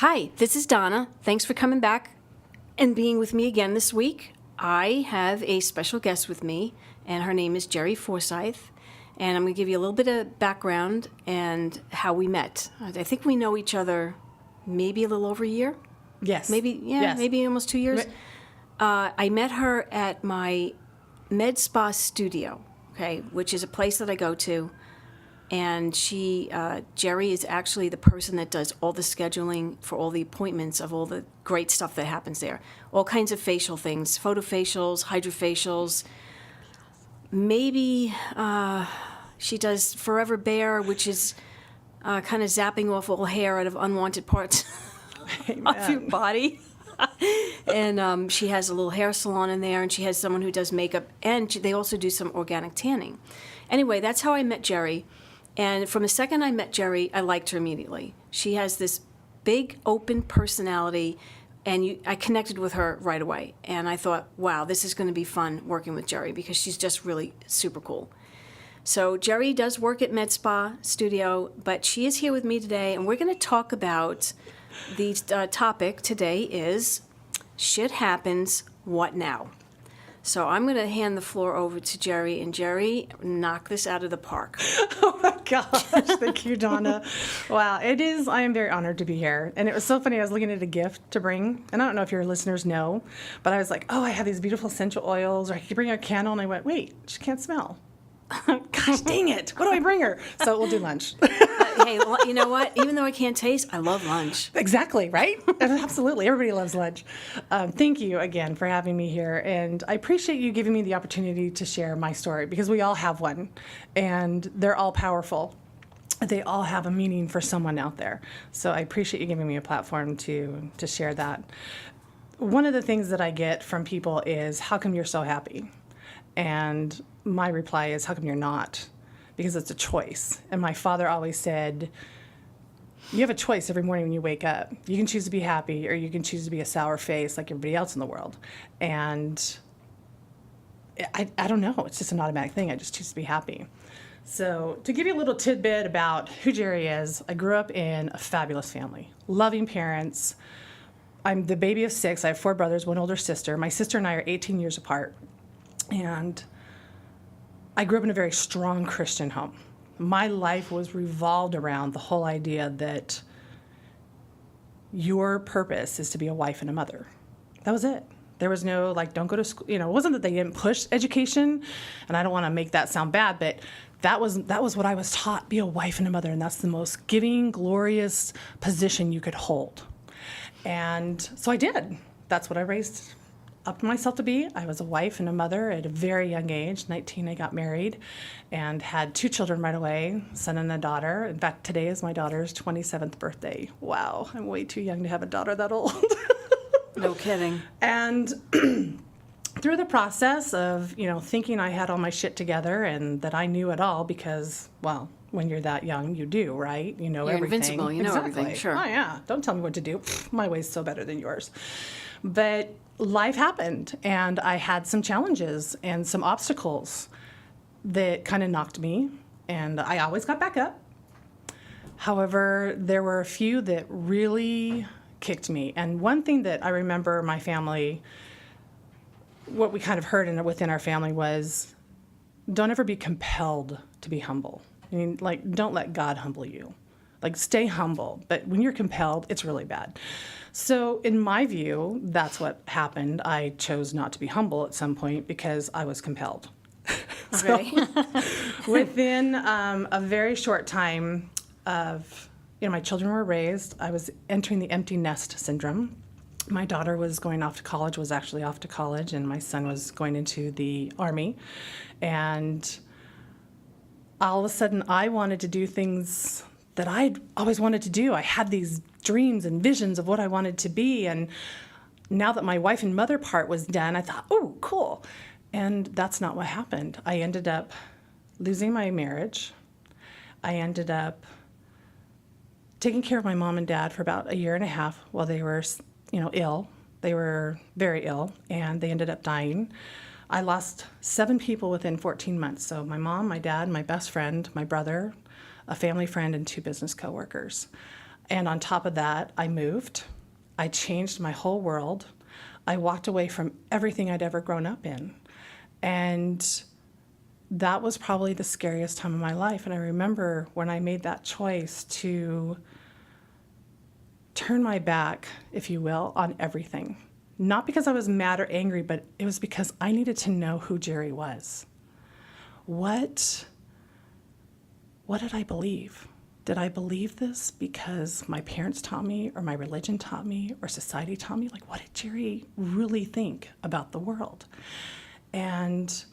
Hi, this is Donna. Thanks for coming back and being with me again this week. I have a special guest with me, and her name is Jerry Forsyth. And I'm going to give you a little bit of background and how we met. I think we know each other maybe a little over a year. Yes. Maybe almost 2 years. I met her at my med spa studio, okay, which is a place that I go to. And Jerry is actually the person that does all the scheduling for all the appointments of all the great stuff that happens there. All kinds of facial things, photofacials, hydrofacials. Maybe she does Forever Bare, which is kind of zapping off all hair out of unwanted parts of your body. And she has a little hair salon in there, and she has someone who does makeup, and they also do some organic tanning. Anyway, that's how I met Jerry. And from the second I met Jerry, I liked her immediately. She has this big, open personality, and I connected with her right away. And I thought, wow, this is going to be fun working with Jerry because she's just really super cool. So Jerry does work at Med Spa Studio, but she is here with me today, and we're going to talk about the topic today is shit happens, what now? So I'm going to hand the floor over to Jerry, and Jerry, knock this out of the park. Oh my gosh, thank you, Donna. Wow, I am very honored to be here. And it was so funny, I was looking at a gift to bring, and I don't know if your listeners know, but I was like, oh, I have these beautiful essential oils, or I could bring a candle, and I went, wait, she can't smell. Gosh dang it, what do I bring her? So we'll do lunch. Hey, you know what? Even though I can't taste, I love lunch. Exactly, right? Absolutely. Everybody loves lunch. Thank you again for having me here. And I appreciate you giving me the opportunity to share my story because we all have one. And they're all powerful. They all have a meaning for someone out there. So I appreciate you giving me a platform to share that. One of the things that I get from people is, how come you're so happy? And my reply is, how come you're not? Because it's a choice. And my father always said, you have a choice every morning when you wake up. You can choose to be happy, or you can choose to be a sour face like everybody else in the world. And I don't know. It's just an automatic thing. I just choose to be happy. So to give you a little tidbit about who Jerry is, I grew up in a fabulous family, loving parents. I'm the baby of 6. I have 4 brothers, 1 older sister. My sister and I are 18 years apart. And I grew up in a very strong Christian home. My life was revolved around the whole idea that your purpose is to be a wife and a mother. That was it. There was no, don't go to school. It wasn't that they didn't push education, and I don't want to make that sound bad, but that was what I was taught, be a wife and a mother, and that's the most giving, glorious position you could hold. And so I did. That's what I raised up myself to be. I was a wife and a mother at a very young age. 19, I got married and had 2 children right away, a son and a daughter. In fact, today is my daughter's 27th birthday. Wow, I'm way too young to have a daughter that old. No kidding. And through the process of, thinking I had all my shit together and that I knew it all because, well, when you're that young, you do, right? You know you're everything. Invincible. You know everything, sure. Oh, yeah. Don't tell me what to do. My way's so better than yours. But life happened, and I had some challenges and some obstacles that kind of knocked me, and I always got back up. However, there were a few that really kicked me. And one thing that I remember my family, what we kind of heard within our family was, don't ever be compelled to be humble. Don't let God humble you. Stay humble. But when you're compelled, it's really bad. So in my view, that's what happened. I chose not to be humble at some point because I was compelled. Okay. Within a very short time of, my children were raised, I was entering the empty nest syndrome. My daughter was actually off to college, and my son was going into the Army. And all of a sudden, I wanted to do things that I'd always wanted to do. I had these dreams and visions of what I wanted to be. And now that my wife and mother part was done, I thought, oh, cool. And that's not what happened. I ended up losing my marriage. I ended up taking care of my mom and dad for about a year and a half while they were, ill. They were very ill, and they ended up dying. I lost 7 people within 14 months. So my mom, my dad, my best friend, my brother, a family friend, and 2 business coworkers. And on top of that, I moved. I changed my whole world. I walked away from everything I'd ever grown up in. And that was probably the scariest time of my life. And I remember when I made that choice to turn my back, if you will, on everything. Not because I was mad or angry, but it was because I needed to know who Jerry was. What did I believe? Did I believe this because my parents taught me, or my religion taught me, or society taught me? Like, what did Jerry really think about the world? And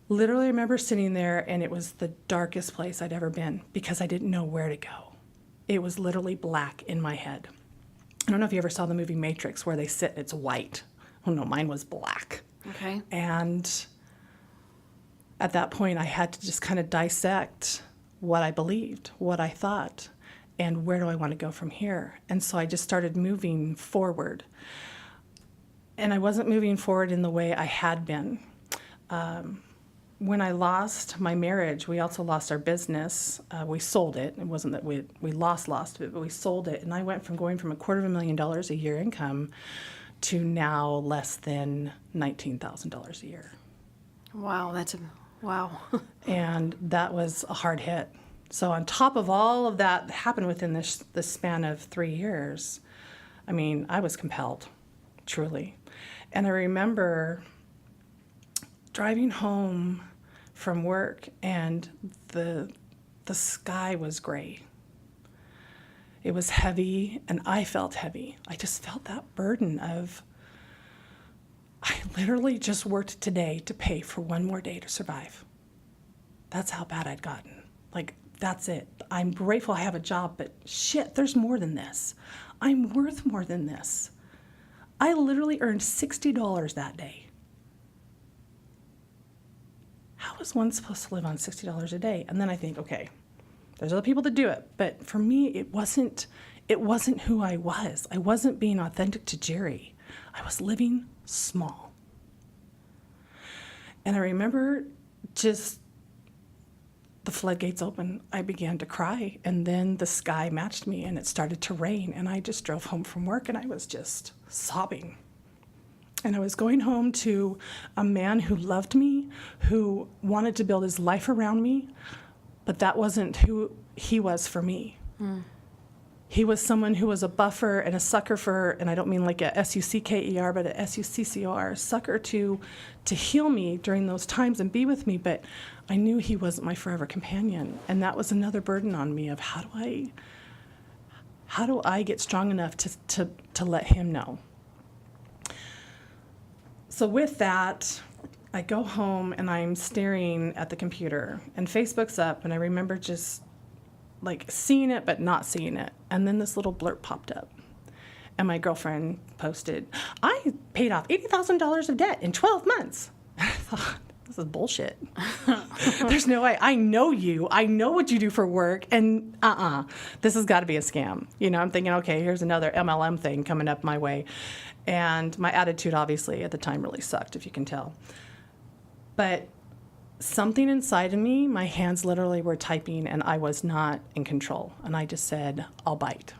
literally, I remember sitting there, and it was the darkest place I'd ever been because I didn't know where to go. It was literally black in my head. I don't know if you ever saw the movie Matrix where they sit, it's white. Oh no, mine was black. Okay. And at that point, I had to just kind of dissect what I believed, what I thought, and where do I want to go from here. And so I just started moving forward. And I wasn't moving forward in the way I had been. When I lost my marriage, we also lost our business. We sold it. It wasn't that we lost it, but we sold it. And I went from going from $250,000 a year income to now less than $19,000 a year. Wow, wow. And that was a hard hit. So on top of all of that happened within this span of 3 years, I mean, I was compelled, truly. And I remember driving home from work, and the sky was gray. It was heavy, and I felt heavy. I just felt that burden of, I literally just worked today to pay for one more day to survive. That's how bad I'd gotten. Like, that's it. I'm grateful I have a job, but shit, there's more than this. I'm worth more than this. I literally earned $60 that day. How is one supposed to live on $60 a day? And then I think, okay, there's other people that do it, but for me, it wasn't who I was. I wasn't being authentic to Jerry. I was living small. And I remember just the floodgates open. I began to cry, and then the sky matched me, and it started to rain, and I just drove home from work, and I was just sobbing. And I was going home to a man who loved me, who wanted to build his life around me, but that wasn't who he was for me. He was someone who was a buffer and a sucker for, and I don't mean like a S-U-C-K-E-R, but a S-U-C-C-O-R, a sucker to heal me during those times and be with me, but I knew he wasn't my forever companion. And that was another burden on me of how do I get strong enough to let him know? So with that, I go home and I'm staring at the computer, and Facebook's up, and I remember just like seeing it but not seeing it. And then this little blurb popped up, and my girlfriend posted, I paid off $80,000 of debt in 12 months. I thought, this is bullshit. There's no way. I know you. I know what you do for work, and this has got to be a scam. You know, I'm thinking, okay, here's another MLM thing coming up my way. And my attitude, obviously, at the time really sucked, if you can tell. But something inside of me, my hands literally were typing, and I was not in control. And I just said, I'll bite.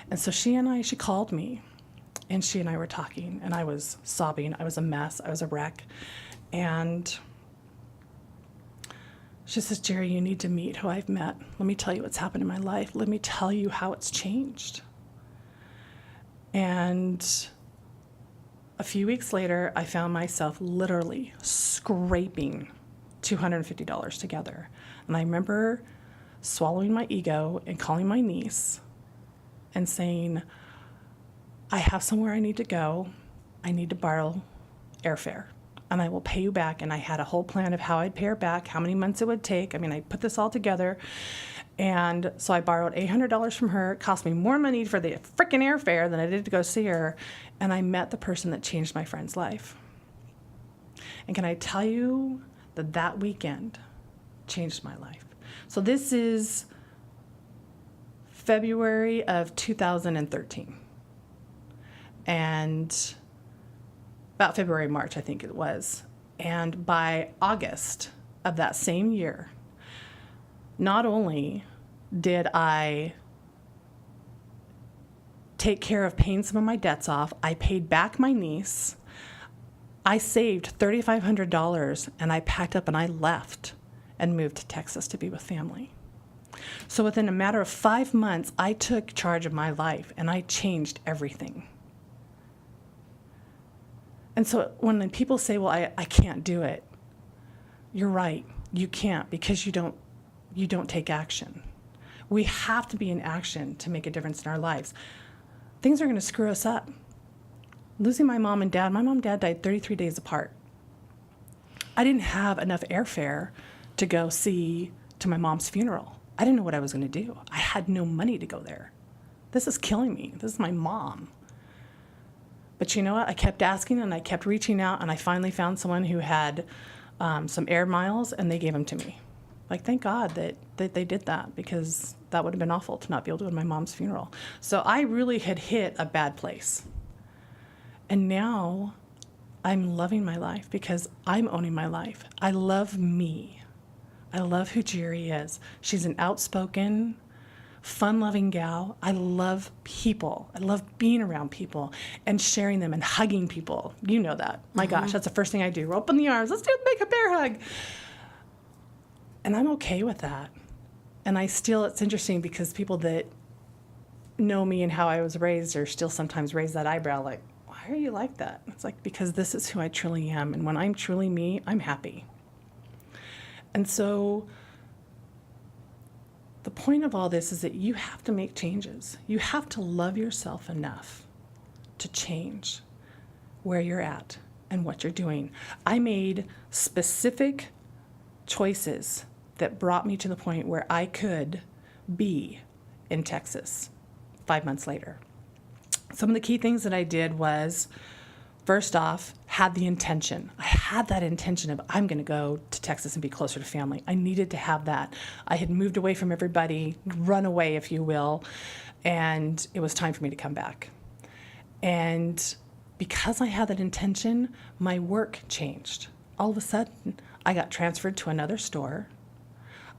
And so she called me, and she and I were talking, and I was sobbing. I was a mess. I was a wreck. And she says, Jerry, you need to meet who I've met. Let me tell you what's happened in my life. Let me tell you how it's changed. And a few weeks later, I found myself literally scraping $250 together. And I remember swallowing my ego and calling my niece and saying, I have somewhere I need to go. I need to borrow airfare, and I will pay you back. And I had a whole plan of how I'd pay her back, how many months it would take. I mean, I put this all together. And so I borrowed $800 from her. It cost me more money for the freaking airfare than I did to go see her. And I met the person that changed my friend's life. And can I tell you that weekend changed my life? So this is February of 2013. And about February, March, I think it was. And by August of that same year, not only did I take care of paying some of my debts off. I paid back my niece. I saved $3,500 and I packed up and I left and moved to Texas to be with family. So within a matter of 5 months, I took charge of my life and I changed everything. And so when people say, well, I can't do it, you're right. You can't, because you don't take action. We have to be in action to make a difference in our lives. Things are going to screw us up. Losing my mom and dad died 33 days apart. I didn't have enough airfare to go to my mom's funeral. I didn't know what I was going to do. I had no money to go there. This is killing me. This is my mom. But you know what? I kept asking and I kept reaching out, and I finally found someone who had some air miles, and they gave them to me. Like, thank God that they did that, because that would have been awful to not be able to go to my mom's funeral. So I really had hit a bad place. And now I'm loving my life because I'm owning my life. I love me. I love who Jerry is. She's an outspoken, fun-loving gal. I love people. I love being around people and sharing them and hugging people. You know that. My gosh, that's the first thing I do. Open the arms. Let's make a bear hug. And I'm okay with that. And it's interesting because people that know me and how I was raised are still sometimes raise that eyebrow like, why are you like that? It's like, because this is who I truly am. And when I'm truly me, I'm happy. And so the point of all this is that you have to make changes. You have to love yourself enough to change where you're at and what you're doing. I made specific choices that brought me to the point where I could be in Texas 5 months later. Some of the key things that I did was, first off, had the intention. I had that intention of, I'm going to go to Texas and be closer to family. I needed to have that. I had moved away from everybody, run away, if you will, and it was time for me to come back. And because I had that intention, my work changed. All of a sudden, I got transferred to another store.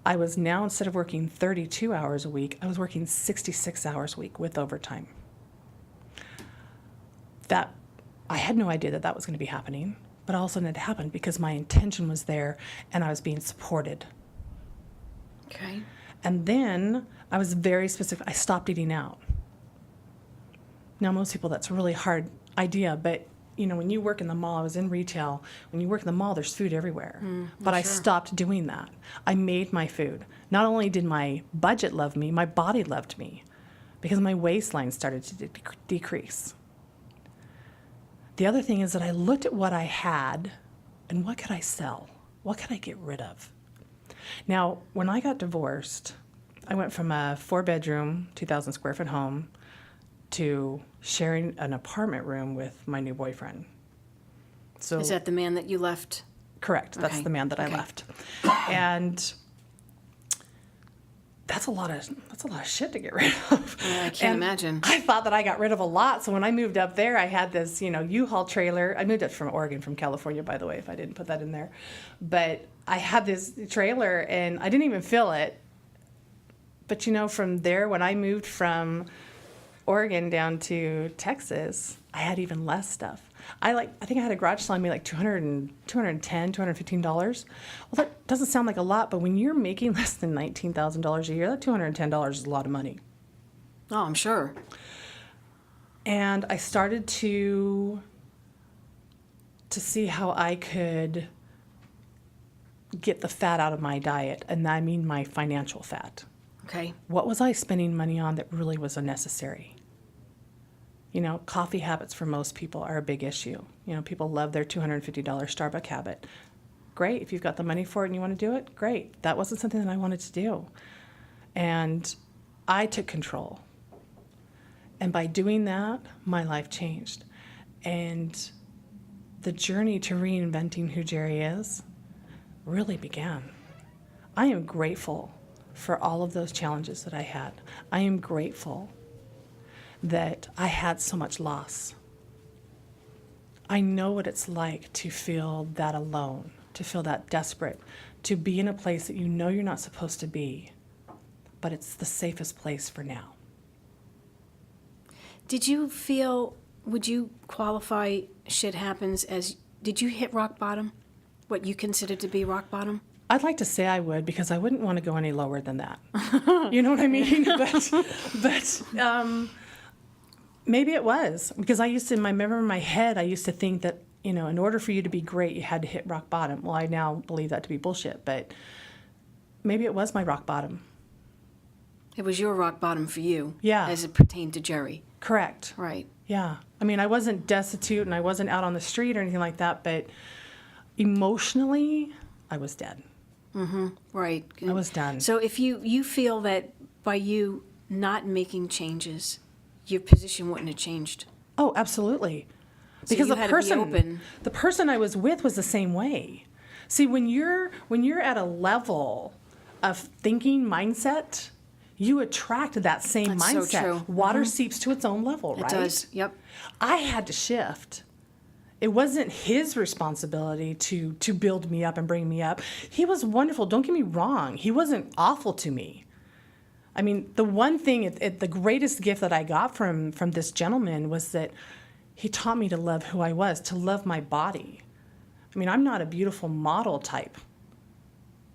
I was now, instead of working 32 hours a week, I was working 66 hours a week with overtime. That I had no idea that was going to be happening, but all of a sudden it happened because my intention was there and I was being supported. Okay. And then I was very specific. I stopped eating out. Now, most people, that's a really hard idea, but you know, when you work in the mall, I was in retail, when you work in the mall, there's food everywhere. But I stopped doing that. I made my food. Not only did my budget love me, my body loved me because my waistline started to decrease. The other thing is that I looked at what I had and what could I sell? What could I get rid of? Now, when I got divorced, I went from a 4-bedroom, 2,000 square foot home to sharing an apartment room with my new boyfriend. So is that the man that you left? Correct. That's Okay. the man that I Okay. left. And that's a lot of shit to get rid of. I can't And imagine. I thought that I got rid of a lot. So when I moved up there, I had this, U-Haul trailer. I moved up from Oregon, from California, by the way, if I didn't put that in there. But I had this trailer and I didn't even fill it. But from there, when I moved from Oregon down to Texas, I had even less stuff. I think I had a garage sale on me like $210, $215. Well, that doesn't sound like a lot, but when you're making less than $19,000 a year, that $210 is a lot of money. Oh, I'm sure. And I started to see how I could get the fat out of my diet, and I mean my financial fat. Okay. What was I spending money on that really was unnecessary? Coffee habits for most people are a big issue. People love their $250 Starbucks habit. Great. If you've got the money for it and you want to do it, great. That wasn't something that I wanted to do. And I took control. And by doing that, my life changed. And the journey to reinventing who Jerry is really began. I am grateful for all of those challenges that I had. I am grateful that I had so much loss. I know what it's like to feel that alone, to feel that desperate, to be in a place that you know you're not supposed to be, but it's the safest place for now. Did you feel, would you qualify shit happens as, did you hit rock bottom? What you consider to be rock bottom? I'd like to say I would, because I wouldn't want to go any lower than that. You know what I mean? But maybe it was, because I used to, in my head, I used to think that, in order for you to be great, you had to hit rock bottom. Well, I now believe that to be bullshit, but maybe it was my rock bottom. It was your rock bottom for you. Yeah. As it pertained to Jerry. Correct. Right. Yeah. I mean, I wasn't destitute and I wasn't out on the street or anything like that, but emotionally, I was dead. Right. I was done. So if you feel that by you not making changes, your position wouldn't have changed. Oh, absolutely. So Because you the had to be person, open. the person I was with was the same way. See, when you're at a level of thinking mindset, you attract that same That's so mindset. true. Water seeps to its own level, right? It does. Yep. I had to shift. It wasn't his responsibility to build me up and bring me up. He was wonderful. Don't get me wrong. He wasn't awful to me. I mean, the one thing, the greatest gift that I got from this gentleman was that he taught me to love who I was, to love my body. I mean, I'm not a beautiful model type.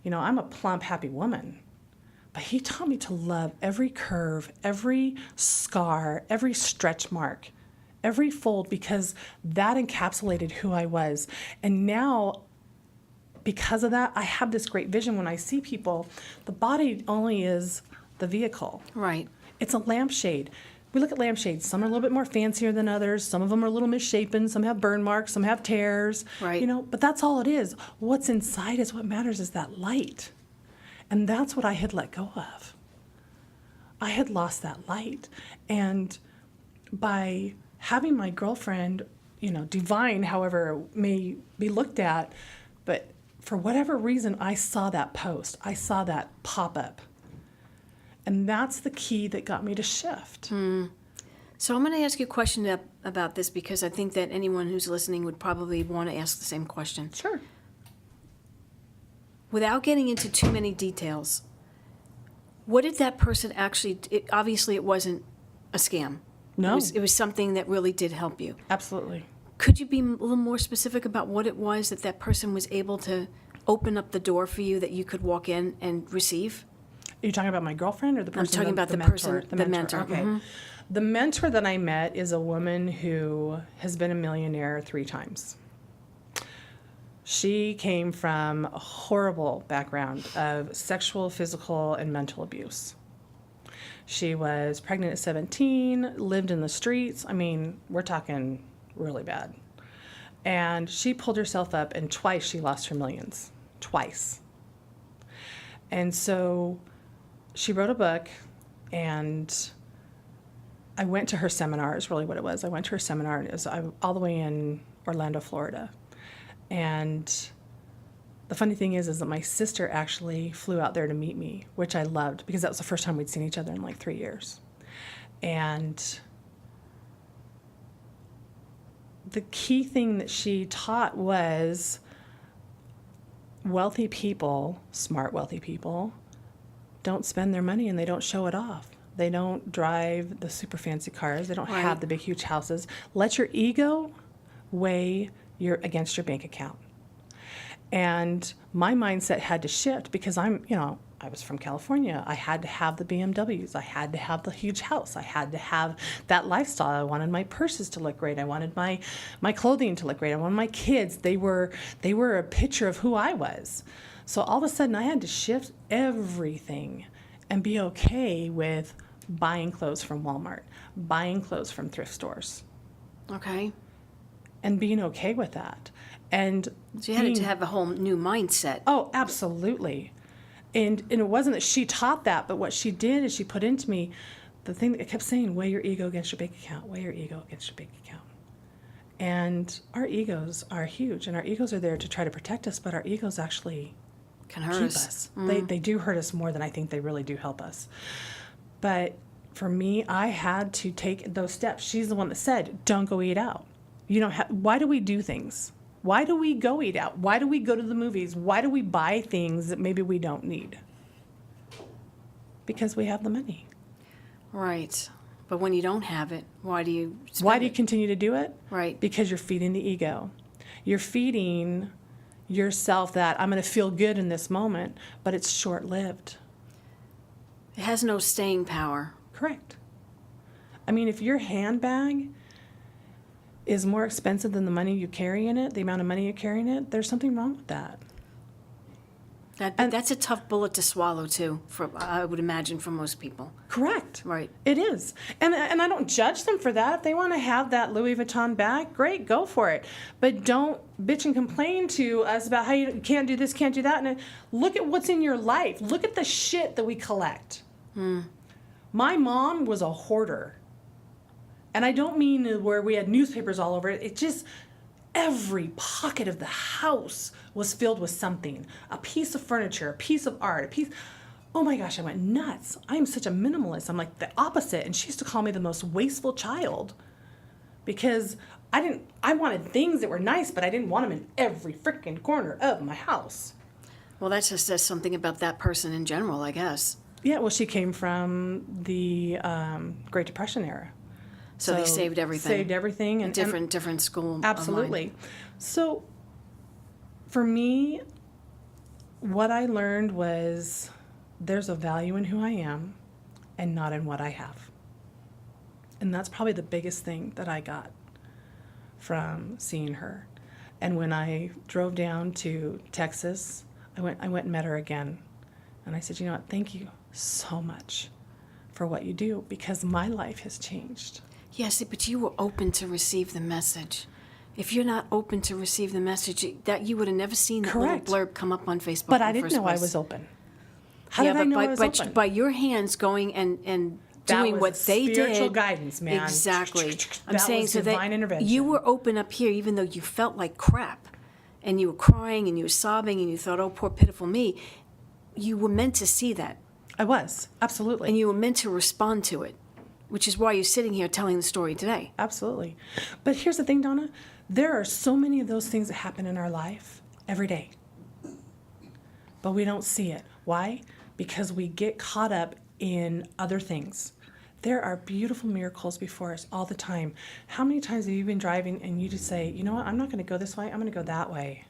I'm a plump, happy woman. But he taught me to love every curve, every scar, every stretch mark, every fold, because that encapsulated who I was. And now, because of that, I have this great vision when I see people. The body only is the vehicle. Right. It's a lampshade. We look at lampshades. Some are a little bit more fancier than others. Some of them are a little misshapen. Some have burn marks. Some have tears. Right. But that's all it is. What's inside is what matters, is that light. And that's what I had let go of. I had lost that light. And by having my girlfriend, divine, however it may be looked at, but for whatever reason, I saw that post. I saw that pop up. And that's the key that got me to shift. So I'm going to ask you a question about this, because I think that anyone who's listening would probably want to ask the same question. Sure. Without getting into too many details, what did that person actually, obviously it wasn't a scam. No. It was something that really did help you. Absolutely. Could you be a little more specific about what it was that person was able to open up the door for you that you could walk in and receive? Are you talking about my girlfriend or the person? I'm talking about the mentor? person, the mentor. Okay. The mentor that I met is a woman who has been a millionaire 3 times. She came from a horrible background of sexual, physical, and mental abuse. She was pregnant at 17, lived in the streets. I mean, we're talking really bad. And she pulled herself up, and twice she lost her millions. Twice. And so she wrote a book, and I went to her seminar, is really what it was. I went to her seminar, and it was all the way in Orlando, Florida. And the funny thing is that my sister actually flew out there to meet me, which I loved, because that was the first time we'd seen each other in like 3 years. And the key thing that she taught was wealthy people, smart wealthy people, don't spend their money and they don't show it off. They don't drive the super fancy cars. They don't have the big, huge houses. Let your ego weigh against your bank account. And my mindset had to shift, because I was from California. I had to have the BMWs. I had to have the huge house. I had to have that lifestyle. I wanted my purses to look great. I wanted my clothing to look great. I wanted my kids. They were a picture of who I was. So all of a sudden I had to shift everything and be okay with buying clothes from Walmart, buying clothes from thrift stores. Okay. And being okay with that. And so you had to have a whole new mindset. Oh, absolutely. And it wasn't that she taught that, but what she did is she put into me the thing that I kept saying, weigh your ego against your bank account, weigh your ego against your bank account. And our egos are huge, and our egos are there to try to protect us, but our egos actually can hurt keep us. They do hurt us more than I think they really do help us. But for me, I had to take those steps. She's the one that said, don't go eat out. Why do we do things? Why do we go eat out? Why do we go to the movies? Why do we buy things that maybe we don't need? Because we have the money. Right. But when you don't have it, why do you spend Why do you it? continue to do it? Right. Because you're feeding the ego. You're feeding yourself that I'm going to feel good in this moment, but it's short-lived. It has no staying power. Correct. I mean, if your handbag is more expensive than the money you carry in it, the amount of money you carry in it, there's something wrong with that. That's a tough bullet to swallow, too, I would imagine, for most people. Correct. Right. It is. And I don't judge them for that. If they want to have that Louis Vuitton bag, great, go for it. But don't bitch and complain to us about how you can't do this, can't do that. And look at what's in your life. Look at the shit that we collect. My mom was a hoarder. And I don't mean where we had newspapers all over it. It just, every pocket of the house was filled with something. A piece of furniture, a piece of art, oh my gosh, I went nuts. I'm such a minimalist. I'm like the opposite. And she used to call me the most wasteful child because I wanted things that were nice, but I didn't want them in every freaking corner of my house. Well, that just says something about that person in general, I guess. Yeah, well, she came from the Great Depression era. So they saved everything. Saved everything. And different school of mind. absolutely. So for me, what I learned was there's a value in who I am and not in what I have. And that's probably the biggest thing that I got from seeing her. And when I drove down to Texas, I went and met her again. And I said, you know what, thank you so much for what you do because my life has changed. Yes, but you were open to receive the message. If you're not open to receive the message, that you would have never seen that Correct. little blurb come up on Facebook. But in I the didn't first know place. I was open. How did I know I was open? By your hands going and That doing was what they did. spiritual guidance, man. Exactly. I'm That saying was so divine that intervention. you were open up here, even though you felt like crap, and you were crying and you were sobbing and you thought, "Oh, poor pitiful me." You were meant to see that, I was, absolutely. and you were meant to respond to it, which is why you're sitting here telling the story today. Absolutely. But here's the thing, Donna. There are so many of those things that happen in our life every day. But we don't see it. Why? Because we get caught up in other things. There are beautiful miracles before us all the time. How many times have you been driving and you just say, you know what, I'm not going to go this way, I'm going to go that way.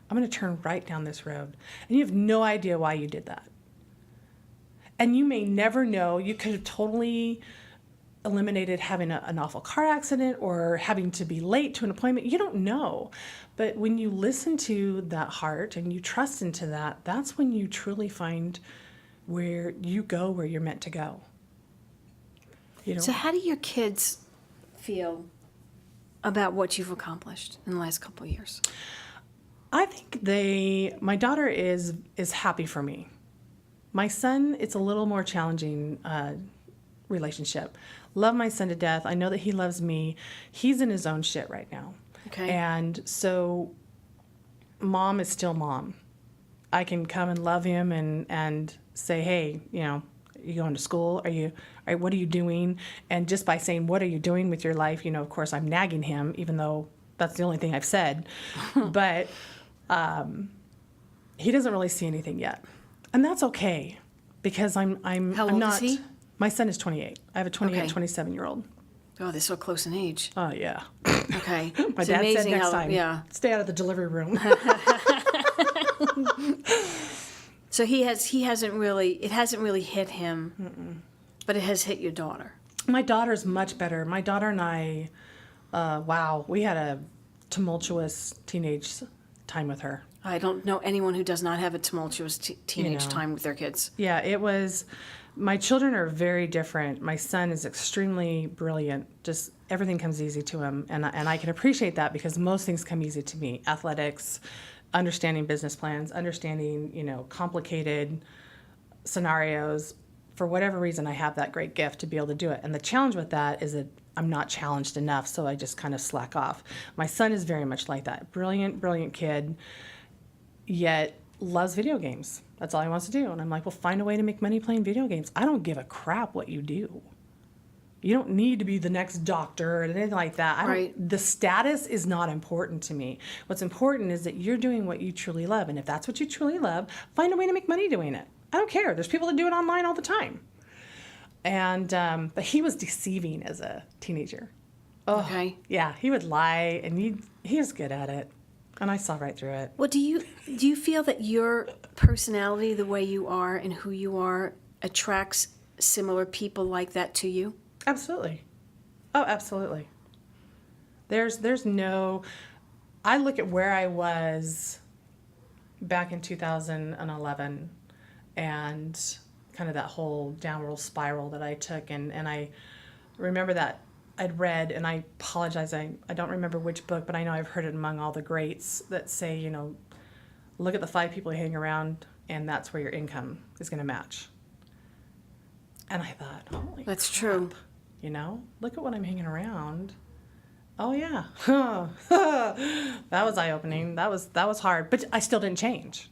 I'm going to turn right down this road. And you have no idea why you did that. And you may never know. You could have totally eliminated having an awful car accident or having to be late to an appointment. You don't know. But when you listen to that heart and you trust into that, that's when you truly find where you go where you're meant to go. You know? So how do your kids feel about what you've accomplished in the last couple of years? I think my daughter is happy for me. My son, it's a little more challenging relationship. Love my son to death. I know that he loves me. He's in his own shit right now. Okay. And so mom is still mom. I can come and love him and say, hey, you know, you going to school? What are you doing? And just by saying, what are you doing with your life? You know, of course, I'm nagging him, even though that's the only thing I've said. But he doesn't really see anything yet. And that's okay because I'm How I'm old not. is he? My son is 28. I have a 28, Okay. 27-year-old. Oh, they're so close in age. Oh, yeah. Okay. My It's dad said amazing next how, time, yeah. stay out of the delivery room. So it hasn't really hit him, but it has hit your daughter. My daughter's much better. My daughter and I, wow, we had a tumultuous teenage time with her. I don't know anyone who does not have a tumultuous teenage know. time with their kids. Yeah, it was. My children are very different. My son is extremely brilliant. Just everything comes easy to him, and I can appreciate that because most things come easy to me. Athletics, understanding business plans, understanding, you know, complicated scenarios. For whatever reason, I have that great gift to be able to do it. And the challenge with that is that I'm not challenged enough, so I just kind of slack off. My son is very much like that. Brilliant, brilliant kid, yet loves video games. That's all he wants to do. And I'm like, well, find a way to make money playing video games. I don't give a crap what you do. You don't need to be the next doctor or anything like that. Right. The status is not important to me. What's important is that you're doing what you truly love. And if that's what you truly love, find a way to make money doing it. I don't care. There's people that do it online all the time. And but he was deceiving as a teenager. Oh, Okay. yeah, he would lie, and he was good at it, and I saw right through it. Well, do you feel that your personality, the way you are and who you are, attracts similar people like that to you? Absolutely. Oh, absolutely. There's no. I look at where I was back in 2011, and kind of that whole downward spiral that I took, and I remember that I'd read, and I apologize, I don't remember which book, but I know I've heard it among all the greats that say, you know, look at the 5 people you hang around, and that's where your income is going to match. And I thought, holy That's crap, true. you know, look at what I'm hanging around. Oh yeah, that was eye-opening. That was hard, but I still didn't change.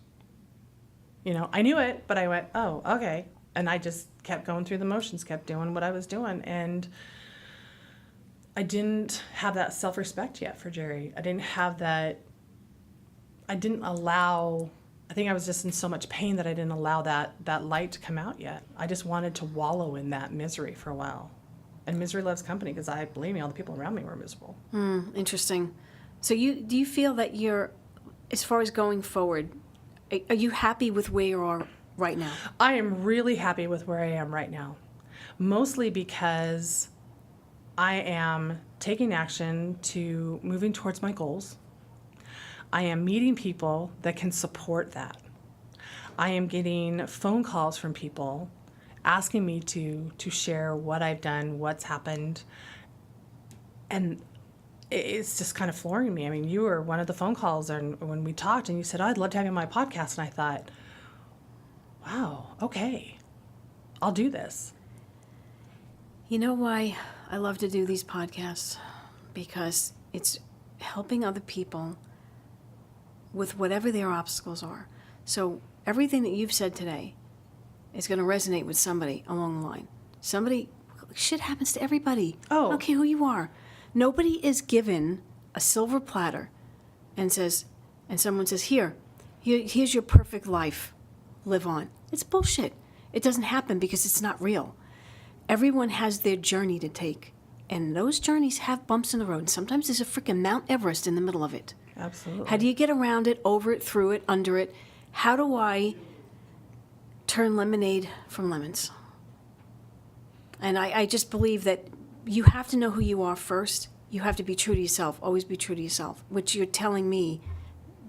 You know, I knew it, but I went, oh, okay, and I just kept going through the motions, kept doing what I was doing, and I didn't have that self-respect yet for Jerry. I didn't have that. I didn't allow. I think I was just in so much pain that I didn't allow that light to come out yet. I just wanted to wallow in that misery for a while. And misery loves company, because believe me, all the people around me were miserable. Interesting. So do you feel that you're, as far as going forward, are you happy with where you are right now? I am really happy with where I am right now, mostly because I am taking action to moving towards my goals. I am meeting people that can support that. I am getting phone calls from people asking me to share what I've done, what's happened, and it's just kind of flooring me. I mean, you were one of the phone calls, and when we talked, and you said, oh, I'd love to have you on my podcast, and I thought, wow, okay, I'll do this. You know why I love to do these podcasts? Because it's helping other people with whatever their obstacles are. So everything that you've said today is going to resonate with somebody along the line. Shit happens to everybody. Oh. I don't care who you are. Nobody is given a silver platter and someone says, here's your perfect life. Live on. It's bullshit. It doesn't happen because it's not real. Everyone has their journey to take. And those journeys have bumps in the road. And sometimes there's a freaking Mount Everest in the middle of it. Absolutely. How do you get around it, over it, through it, under it? How do I turn lemonade from lemons? And I just believe that you have to know who you are first. You have to be true to yourself. Always be true to yourself. Which you're telling me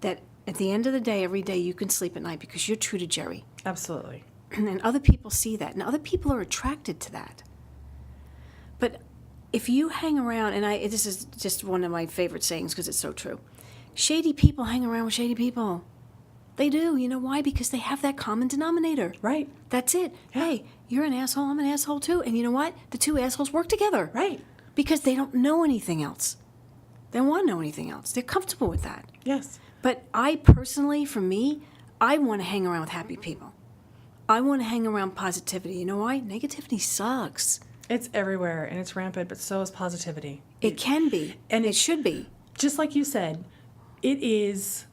that at the end of the day, every day you can sleep at night because you're true to Jerry. Absolutely. And other people see that. And other people are attracted to that. But if you hang around, and this is just one of my favorite sayings because it's so true. Shady people hang around with shady people. They do. You know why? Because they have that common denominator. Right. That's it. Yeah. Hey, you're an asshole, I'm an asshole too. And you know what? The two assholes work together. Right. Because they don't know anything else. They don't want to know anything else. They're comfortable with that. Yes. But I personally, for me, I want to hang around with happy people. I want to hang around positivity. You know why? Negativity sucks. It's everywhere, and it's rampant, but so is positivity. It can be, and it should be. Just like you said, it is.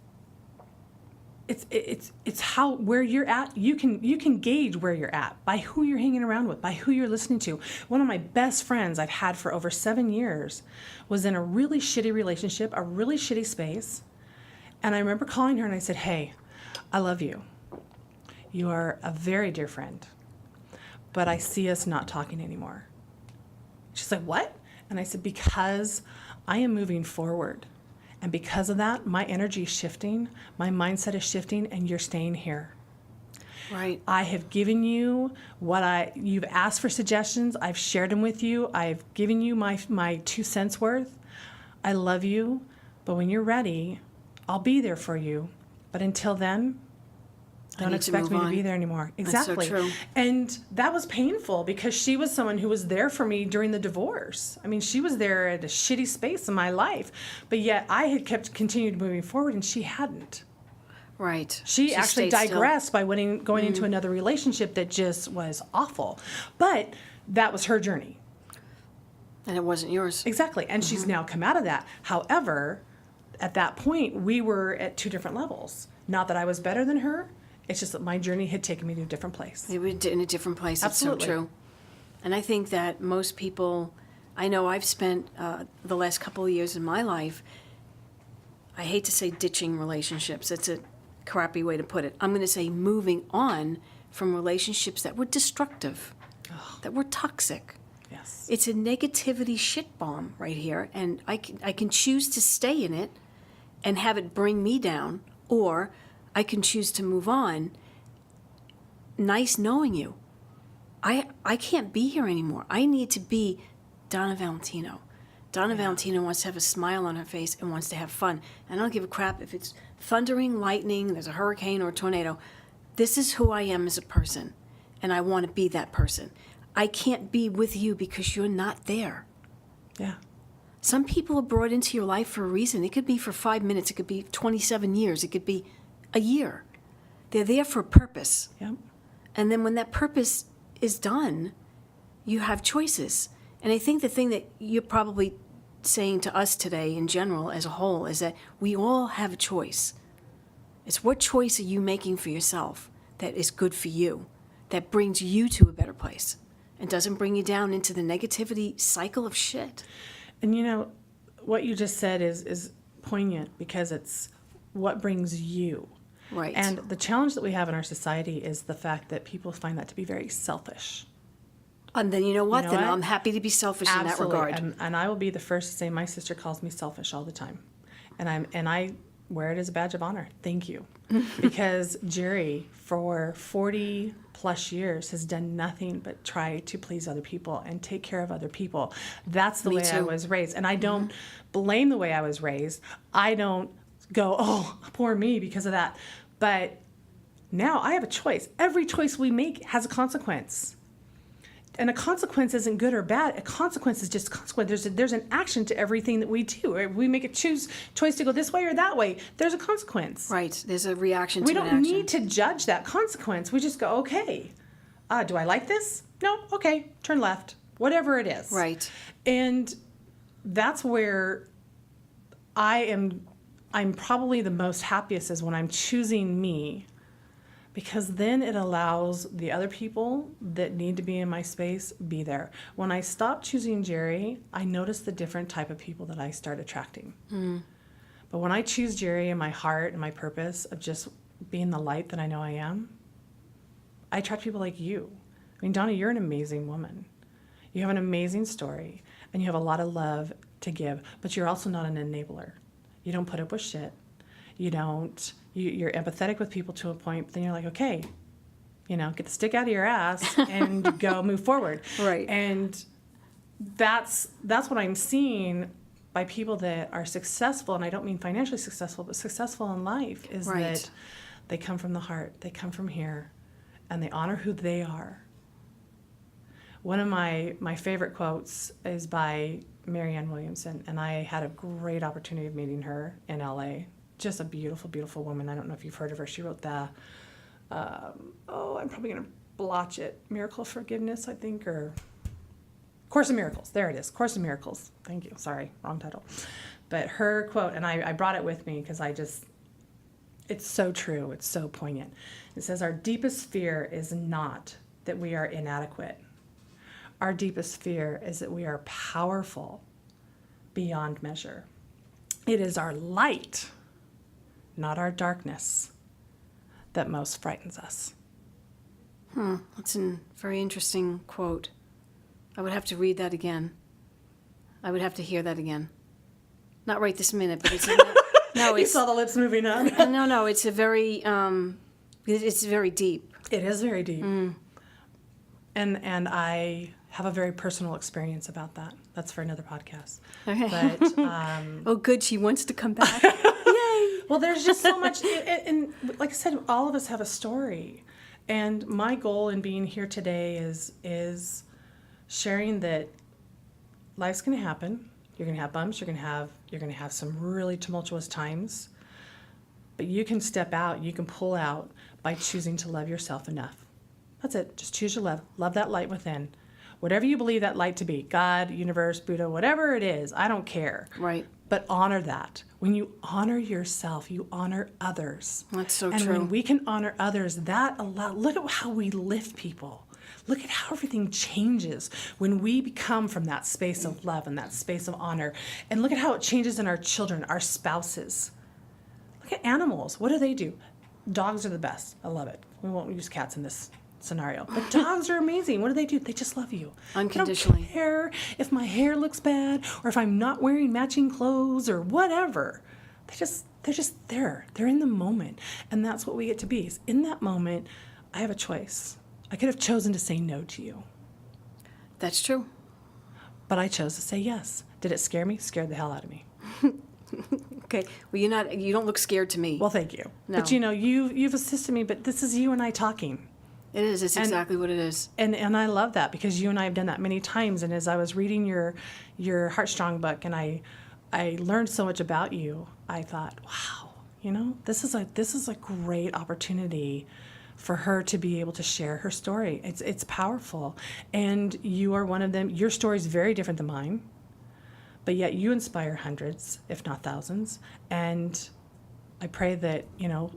It's how where you're at. You can gauge where you're at by who you're hanging around with, by who you're listening to. One of my best friends I've had for over 7 years was in a really shitty relationship, a really shitty space, and I remember calling her and I said, "Hey, I love you. You are a very dear friend, but I see us not talking anymore." She's like, "What?" And I said, "Because I am moving forward. And because of that, my energy is shifting, my mindset is shifting, and you're staying here." Right. I have given you you've asked for suggestions. I've shared them with you. I've given you my 2 cents worth. I love you, but when you're ready, I'll be there for you. But until then, don't expect me to be there anymore. Exactly. That's so true. And that was painful because she was someone who was there for me during the divorce. I mean, she was there at a shitty space in my life, but yet I had continued moving forward and she hadn't. Right. She actually digressed by going into another relationship that just was awful. But that was her journey. And it wasn't yours. Exactly. And she's now come out of that. However, at that point, we were at 2 different levels. Not that I was better than her. It's just that my journey had taken me to a different place. They were in a different place. Absolutely. It's so true. And I think that most people, I know I've spent the last couple of years in my life, I hate to say ditching relationships. It's a crappy way to put it. I'm going to say moving on from relationships that were destructive, that were toxic. Yes. It's a negativity shit bomb right here, and I can choose to stay in it and have it bring me down, or I can choose to move on. Nice knowing you. I can't be here anymore. I need to be Donna Valentino. Donna Valentino wants to have a smile on her face and wants to have fun. And I don't give a crap if it's thundering, lightning, there's a hurricane or a tornado. This is who I am as a person, and I want to be that person. I can't be with you because you're not there. Yeah. Some people are brought into your life for a reason. It could be for 5 minutes. It could be 27 years. It could be a year. They're there for a purpose. Yep. And then when that purpose is done, you have choices. And I think the thing that you're probably saying to us today in general as a whole is that we all have a choice. It's what choice are you making for yourself that is good for you, that brings you to a better place and doesn't bring you down into the negativity cycle of shit. And you know, what you just said is poignant because it's what brings you. Right. And the challenge that we have in our society is the fact that people find that to be very selfish. And then you know what? You know then what? I'm happy to be selfish Absolutely. in that regard. And I will be the first to say my sister calls me selfish all the time. And I wear it as a badge of honor. Thank you. Because Jerry, for 40 plus years, has done nothing but try to please other people and take care of other people. That's the Me way I too. was raised. And I don't blame the way I was raised. I don't go, oh, poor me because of that. But now I have a choice. Every choice we make has a consequence. And a consequence isn't good or bad. A consequence is just a consequence. There's an action to everything that we do. If we make a choice to go this way or that way, there's a consequence. Right. There's a reaction to We an don't action. need to judge that consequence. We just go, okay, do I like this? No, okay, turn left. Whatever it is. Right. And that's where I'm probably the most happiest is when I'm choosing me, because then it allows the other people that need to be in my space be there. When I stopped choosing Jerry, I noticed the different type of people that I start attracting. But when I choose Jerry and my heart and my purpose of just being the light that I know I am, I attract people like you. I mean, Donna, you're an amazing woman. You have an amazing story, and you have a lot of love to give, but you're also not an enabler. You don't put up with shit. You're empathetic with people to a point, but then you're like, okay, get the stick out of your ass and go move forward. Right. And that's what I'm seeing by people that are successful, and I don't mean financially successful, but successful in life, is Right. that they come from the heart, they come from here, and they honor who they are. One of my favorite quotes is by Marianne Williamson, and I had a great opportunity of meeting her in LA. Just a beautiful, beautiful woman. I don't know if you've heard of her. She wrote the, I'm probably going to blotch it, Miracle of Forgiveness, I think, or Course in Miracles. There it is, Course in Miracles. Thank you. Sorry, wrong title. But her quote, and I brought it with me because it's so true. It's so poignant. It says, our deepest fear is not that we are inadequate. Our deepest fear is that we are powerful beyond measure. It is our light, not our darkness, that most frightens us. That's a very interesting quote. I would have to read that again. I would have to hear that again. Not right this minute, but it's no. You It's saw the lips moving on. no. It's a very it's very deep. It is very deep. And I have a very personal experience about that. That's for another podcast. Okay. But Oh, good. She wants to come back. well, there's just so much, and like I said, all of us have a story. And my goal in being here today is sharing that life's going to happen. You're going to have bumps. You're going to have some really tumultuous times. But you can step out. You can pull out by choosing to love yourself enough. That's it. Just choose your love. Love that light within. Whatever you believe that light to be, God, universe, Buddha, whatever it is, I don't care. Right. But honor that. When you honor yourself, you honor others. That's so and true. when we can honor others, look at how we lift people. Look at how everything changes when we become from that space of love and that space of honor. And look at how it changes in our children, our spouses. Look at animals. What do? Dogs are the best. I love it. We won't use cats in this scenario. But dogs are amazing. What do? They just love you. Unconditionally. They don't care if my hair looks bad or if I'm not wearing matching clothes or whatever. They're just there. They're in the moment. And that's what we get to be. Is in that moment, I have a choice. I could have chosen to say no to you. That's true. But I chose to say yes. Did it scare me? Scared the hell out of me. Okay. Well, you don't look scared to me. Well, thank you. No. But you've assisted me, but this is you and I talking. It is. It's exactly what it is. And I love that because you and I have done that many times. And as I was reading your Heartstrong book and I learned so much about you, I thought, wow, this is a great opportunity for her to be able to share her story. It's powerful. And you are one of them. Your story is very different than mine, but yet you inspire hundreds, if not thousands. And I pray that,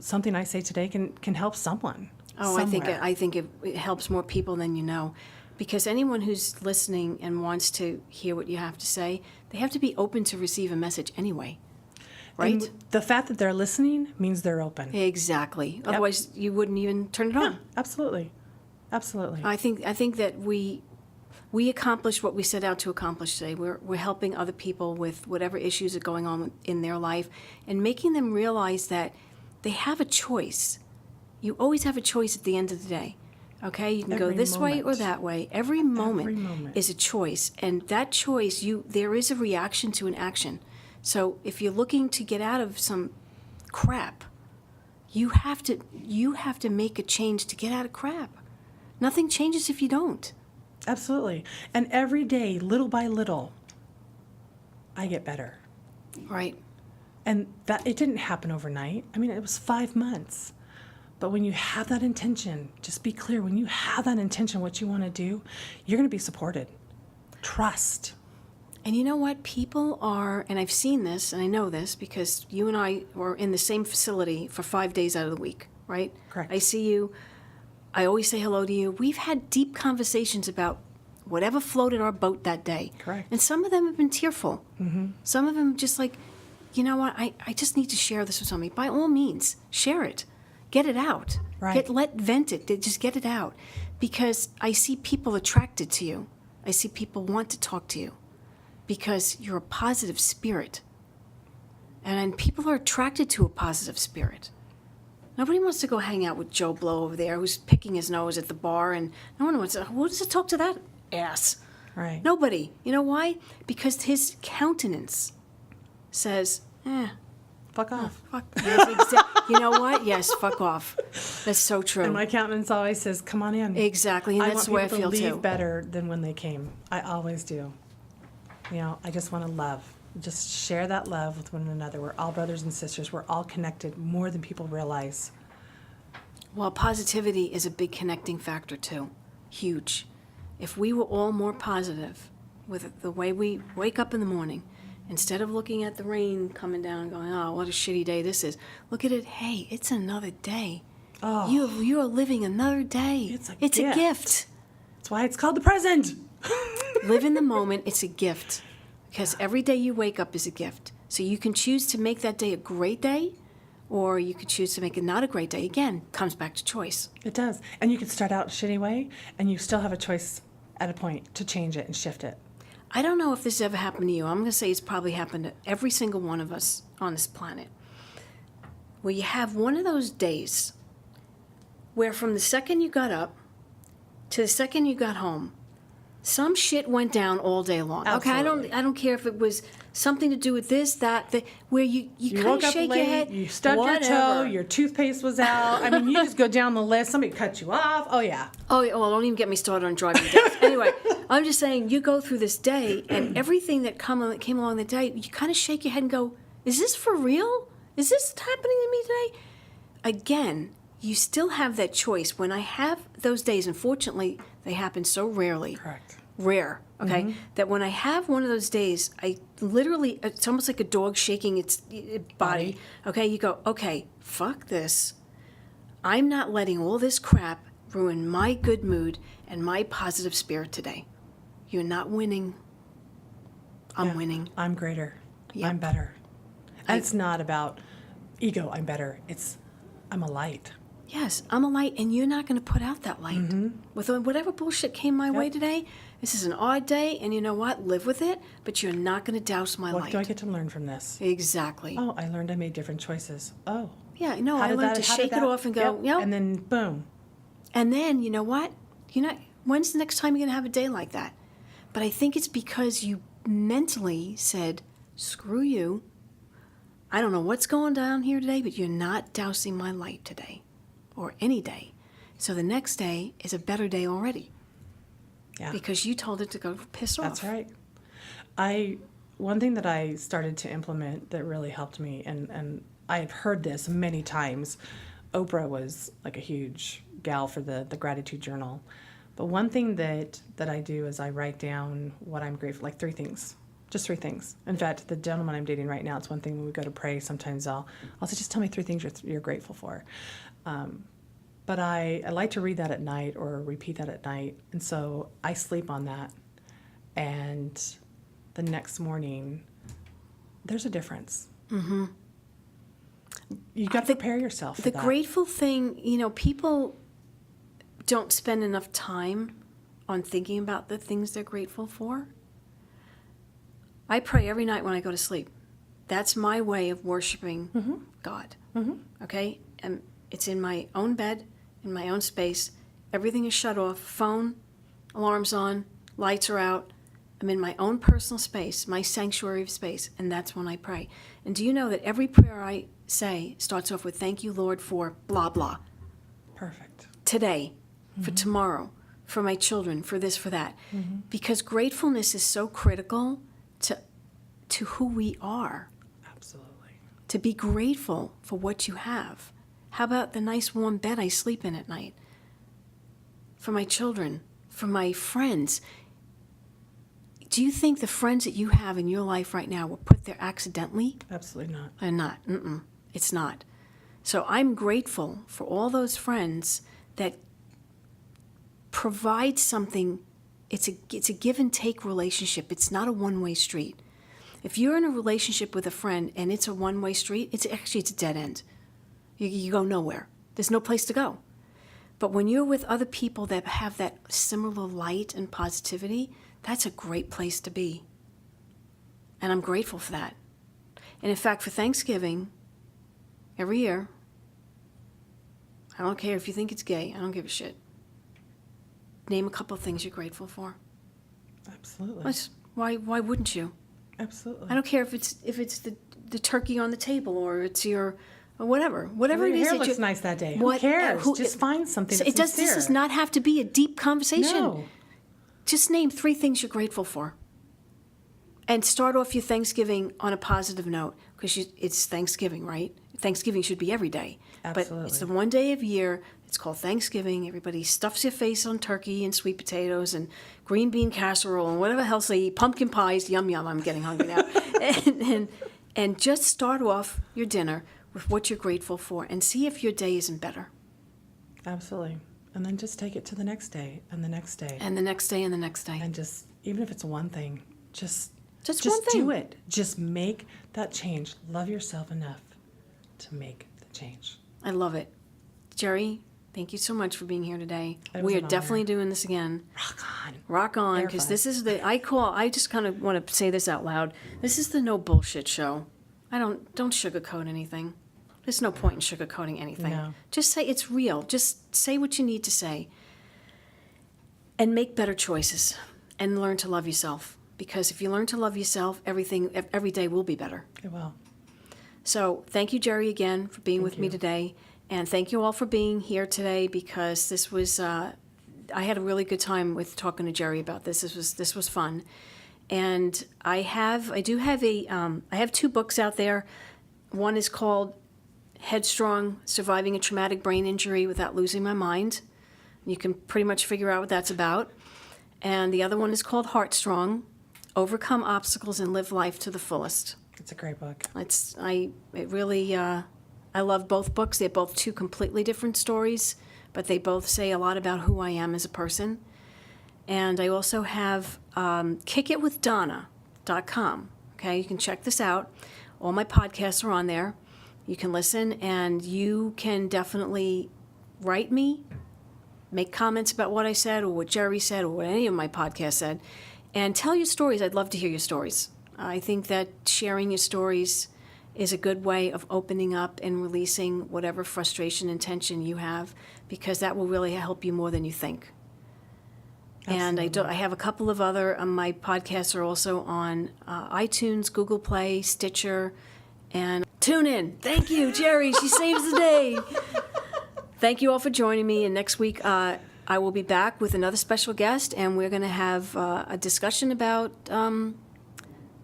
something I say today can help someone. Oh, somewhere. I think it helps more people than you know. Because anyone who's listening and wants to hear what you have to say, they have to be open to receive a message anyway. Right? And the fact that they're listening means they're open. Exactly. Otherwise, you wouldn't even turn it on. Absolutely. Absolutely. I think that we accomplished what we set out to accomplish today. We're helping other people with whatever issues are going on in their life and making them realize that they have a choice. You always have a choice at the end of the day. Okay? You can go this way or that way. Every moment is a choice. And that choice, there is a reaction to an action. So if you're looking to get out of some crap, you have to make a change to get out of crap. Nothing changes if you don't. Absolutely. And every day, little by little, I get better. Right. And that it didn't happen overnight. I mean, it was 5 months. But when you have that intention, just be clear, when you have that intention, what you want to do, you're going to be supported. Trust. And you know what? People are, and I've seen this, and I know this, because you and I were in the same facility for 5 days out of the week, right? Correct. I see you. I always say hello to you. We've had deep conversations about whatever floated our boat that day. Correct. And some of them have been tearful. Mm-hmm. Some of them just like, you know what? I just need to share this with somebody. By all means, share it. Get it out. Right. Vent it. Just get it out. Because I see people attracted to you. I see people want to talk to you. Because you're a positive spirit. And people are attracted to a positive spirit. Nobody wants to go hang out with Joe Blow over there who's picking his nose at the bar, and no one wants to, who wants to talk to that ass? Right. Nobody. You know why? Because his countenance says, Fuck off. fuck. Yes, you know what? Yes, fuck off. That's so true. And my countenance always says, come on in. Exactly, and I that's the way I want feel people to leave too. better than when they came. I always do. I just want to love. Just share that love with one another. We're all brothers and sisters. We're all connected more than people realize. Well, positivity is a big connecting factor too. Huge. If we were all more positive with the way we wake up in the morning, instead of looking at the rain coming down and going, oh, what a shitty day this is, look at it, hey, it's another day. Oh, You are living another day. It's a a gift. That's why it's called the present. Live in the moment. It's a gift. Because every day you wake up is a gift. So you can choose to make that day a great day, or you could choose to make it not a great day. Again, comes back to choice. It does. And you can start out a shitty way, and you still have a choice at a point to change it and shift it. I don't know if this ever happened to you. I'm going to say it's probably happened to every single one of us on this planet, where you have one of those days where from the second you got up to the second you got home, some shit went down all day long. Absolutely. Okay, I don't care if it was something to do with this, that, where you kind woke of up shake late, your head. you stubbed your toe, whatever. your toothpaste was out. I mean, you just go down the list. Somebody cut you off. Oh, yeah. Oh, yeah, well, don't even get me started on driving death. Anyway, I'm just saying, you go through this day, and everything that came along the day, you kind of shake your head and go, is this for real? Is this happening to me today? Again, you still have that choice. When I have those days, unfortunately, they happen so rarely. Correct. Rare, okay? That when I have one of those days, I literally, it's almost like a dog shaking its body. Okay, you go, okay, fuck this. I'm not letting all this crap ruin my good mood and my positive spirit today. You're not winning. I'm winning. I'm greater. Yep. I'm better. And it's not about ego, I'm better. It's I'm a light. Yes, I'm a light, and you're not going to put out that light. With whatever bullshit came my way today, this is an odd day, and you know what? Live with it, but you're not going to douse my light. What do I get to learn from this? Exactly. Oh, I learned I made different choices. Oh. Yeah, no, I learned to shake it off and go, yep. And then boom. And then, you know what? When's the next time you're going to have a day like that? But I think it's because you mentally said, screw you. I don't know what's going down here today, but you're not dousing my light today or any day. So the next day is a better day already. Yeah. Because you told it to go piss off. That's right. One thing that I started to implement that really helped me, and I have heard this many times. Oprah was like a huge gal for the gratitude journal. But one thing that I do is I write down what I'm grateful, like 3 things. Just 3 things. In fact, the gentleman I'm dating right now, it's one thing when we go to pray, sometimes I'll say, just tell me 3 things you're grateful for. But I like to read that at night or repeat that at night. And so I sleep on that. And the next morning, there's a difference. Mm-hmm. You got to prepare yourself for that. The grateful thing, people don't spend enough time on thinking about the things they're grateful for. I pray every night when I go to sleep. That's my way of worshiping God. Mm-hmm. Okay? And it's in my own bed, in my own space. Everything is shut off. Phone, alarms on, lights are out. I'm in my own personal space, my sanctuary of space, and that's when I pray. And do you know that every prayer I say starts off with, thank you, Lord, for blah, blah. Perfect. Today, for tomorrow, for my children, for this, for that. Mm-hmm. Because gratefulness is so critical to who we are. Absolutely. To be grateful for what you have. How about the nice warm bed I sleep in at night? For my children, for my friends. Do you think the friends that you have in your life right now were put there accidentally? Absolutely not. They're not. It's not. So I'm grateful for all those friends that provide something. It's a give and take relationship. It's not a one-way street. If you're in a relationship with a friend and it's a one-way street, it's a dead end. You go nowhere. There's no place to go. But when you're with other people that have that similar light and positivity, that's a great place to be. And I'm grateful for that. And in fact, for Thanksgiving, every year, I don't care if you think it's gay, I don't give a shit. Name a couple of things you're grateful for. Absolutely. Why wouldn't you? Absolutely. I don't care if it's the turkey on the table or it's your or whatever it is. Your hair looks nice that day. Who cares? Just find something that's sincere. This does not have to be a deep conversation. No. Just name 3 things you're grateful for. And start off your Thanksgiving on a positive note, because it's Thanksgiving, right? Thanksgiving should be every day. Absolutely. But it's the one day of year. It's called Thanksgiving. Everybody stuffs their face on turkey and sweet potatoes and green bean casserole and whatever else they eat. Pumpkin pies, yum, yum. I'm getting hungry now. and just start off your dinner with what you're grateful for and see if your day isn't better. Absolutely. And then just take it to the next day and the next day. And the next day and the next day. And just, even if it's one thing, just one thing. Do it. Just make that change. Love yourself enough to make the change. I love it. Jerry, thank you so much for being here today. We are definitely doing this again. Rock on, because this is I just kind of want to say this out loud. This is the no bullshit show. Don't sugarcoat anything. There's no point in sugarcoating anything. No. Just say it's real. Just say what you need to say. And make better choices. And learn to love yourself. Because if you learn to love yourself, every day will be better. It will. So thank you, Jerry, again, for being with me today. And thank you all for being here today, because this was, I had a really good time with talking to Jerry about this. This was fun. And I have 2 books out there. One is called Headstrong, Surviving a Traumatic Brain Injury Without Losing My Mind. You can pretty much figure out what that's about. And the other one is called Heartstrong, Overcome Obstacles and Live Life to the Fullest. It's a great book. I love both books. They're both 2 completely different stories, but they both say a lot about who I am as a person. And I also have kickitwithdonna.com. Okay, you can check this out. All my podcasts are on there. You can listen, and you can definitely write me, make comments about what I said or what Jerry said or what any of my podcasts said, and tell your stories. I'd love to hear your stories. I think that sharing your stories is a good way of opening up and releasing whatever frustration and tension you have, because that will really help you more than you think. And I have a couple of other, my podcasts are also on iTunes, Google Play, Stitcher, and tune in. Thank you, Jerry. She saves the day. Thank you all for joining me. And next week, I will be back with another special guest, and we're going to have a discussion about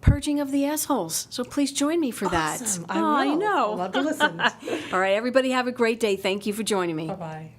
purging of the assholes. So please join me for that. Awesome. I will. I know. I'd love to listen. All right, everybody have a great day. Thank you for joining me. Bye-bye.